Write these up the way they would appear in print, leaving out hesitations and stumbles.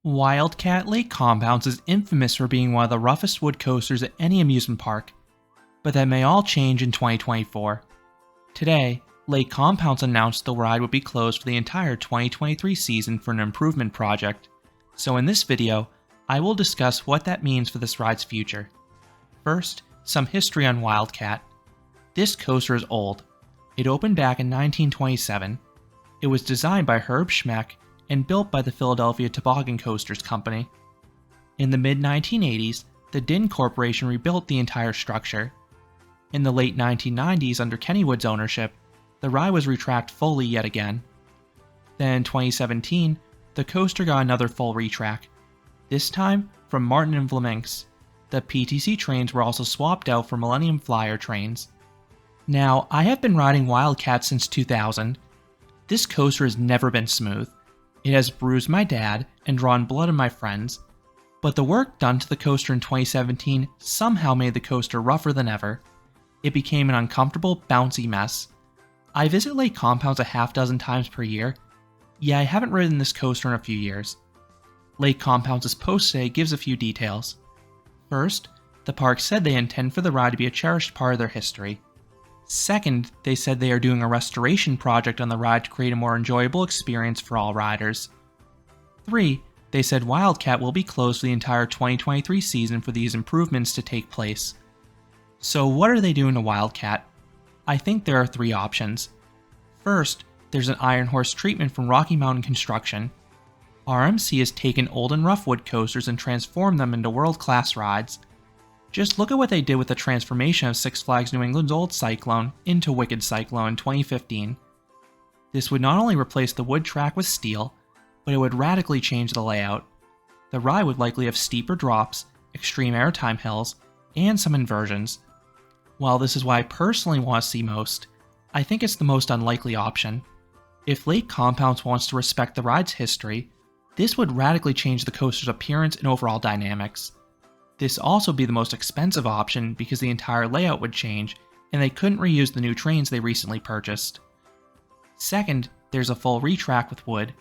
Wildcat Lake Compounce is infamous for being one of the roughest wood coasters at any amusement park, but that may all change in 2024. Today, Lake Compounce announced the ride would be closed for the entire 2023 season for an improvement project, so in this video, I will discuss what that means for this ride's future. First, some history on Wildcat. This coaster is old. It opened back in 1927. It was designed by Refurbishment and built by the Philadelphia Toboggan Coasters Company. In the mid-1980s, the Din Corporation rebuilt the entire structure. In the late 1990s, under Kennywood's ownership, the ride was retracked fully yet again. Then in 2017, the coaster got another full retrack, this time from Martin and Vlaminck's. The PTC trains were also swapped out for Millennium Flyer trains. Now, I have been riding Wildcat since 2000. This coaster has never been smooth. It has bruised my dad and drawn blood on my friends, but the work done to the coaster in 2017 somehow made the coaster rougher than ever. It became an uncomfortable, bouncy mess. I visit Lake Compounce a half dozen times per year. Yeah, I haven't ridden this coaster in a few years. Lake Compounce's post today gives a few details. First, the park said they intend for the ride to be a cherished part of their history. Second, they said they are doing a restoration project on the ride to create a more enjoyable experience for all riders. 3. They said Wildcat will be closed for the entire 2023 season for these improvements to take place. So what are they doing to Wildcat? I think there are 3 options. First, there's an Iron Horse treatment from Rocky Mountain Construction. RMC has taken old and rough wood coasters and transformed them into world-class rides. Just look at what they did with the transformation of Six Flags New England's Old Cyclone into Wicked Cyclone in 2015. This would not only replace the wood track with steel, but it would radically change the layout. The ride would likely have steeper drops, extreme airtime hills, and some inversions. While this is what I personally want to see most, I think it's the most unlikely option. If Lake Compounce wants to respect the ride's history, this would radically change the coaster's appearance and overall dynamics. This also be the most expensive option because the entire layout would change, and they couldn't reuse the new trains they recently purchased. Second, there's a full retrack with wood.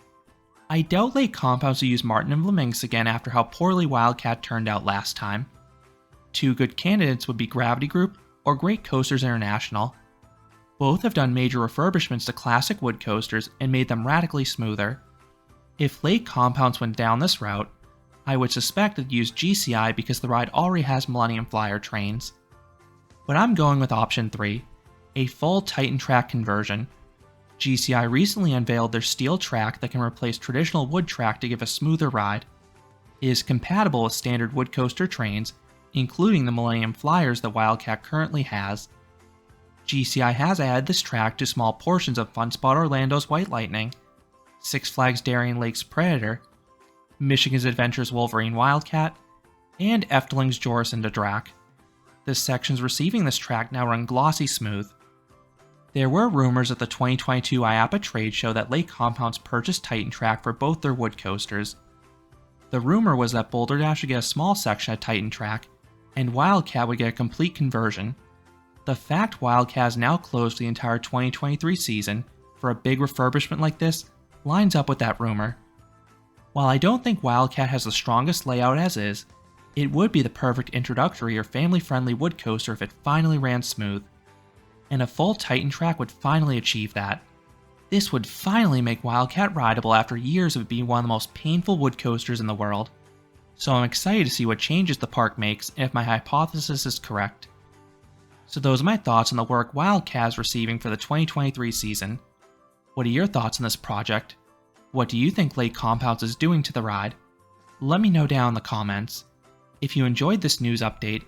I doubt Lake Compounce will use Martin and Vlaminck's again after how poorly Wildcat turned out last time. 2 good candidates would be Gravity Group or Great Coasters International. Both have done major refurbishments to classic wood coasters and made them radically smoother. If Lake Compounce went down this route, I would suspect it'd use GCI because the ride already has Millennium Flyer trains. But I'm going with option 3, a full Titan track conversion. GCI recently unveiled their steel track that can replace traditional wood track to give a smoother ride. It is compatible with standard wood coaster trains, including the Millennium Flyers that Wildcat currently has. GCI has added this track to small portions of Fun Spot Orlando's White Lightning, Six Flags Darien Lake's Predator, Michigan's Adventures Wolverine Wildcat, and Efteling's Joris and Drac. The sections receiving this track now run glossy smooth. There were rumors at the 2022 IAAPA trade show that Lake Compounce purchased Titan track for both their wood coasters. The rumor was that Boulder Dash would get a small section of Titan track, and Wildcat would get a complete conversion. The fact Wildcat is now closed for the entire 2023 season for a big refurbishment like this lines up with that rumor. While I don't think Wildcat has the strongest layout as is, it would be the perfect introductory or family-friendly wood coaster if it finally ran smooth. And a full Titan track would finally achieve that. This would finally make Wildcat rideable after years of being one of the most painful wood coasters in the world. So I'm excited to see what changes the park makes and if my hypothesis is correct. So those are my thoughts on the work Wildcat is receiving for the 2023 season. What are your thoughts on this project? What do you think Lake Compounce is doing to the ride? Let me know down in the comments. If you enjoyed this news update,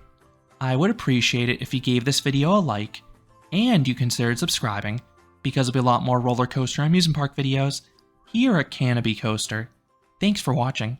I would appreciate it if you gave this video a like, and you considered subscribing, because there'll be a lot more roller coaster and amusement park videos here at Canopy Coaster. Thanks for watching.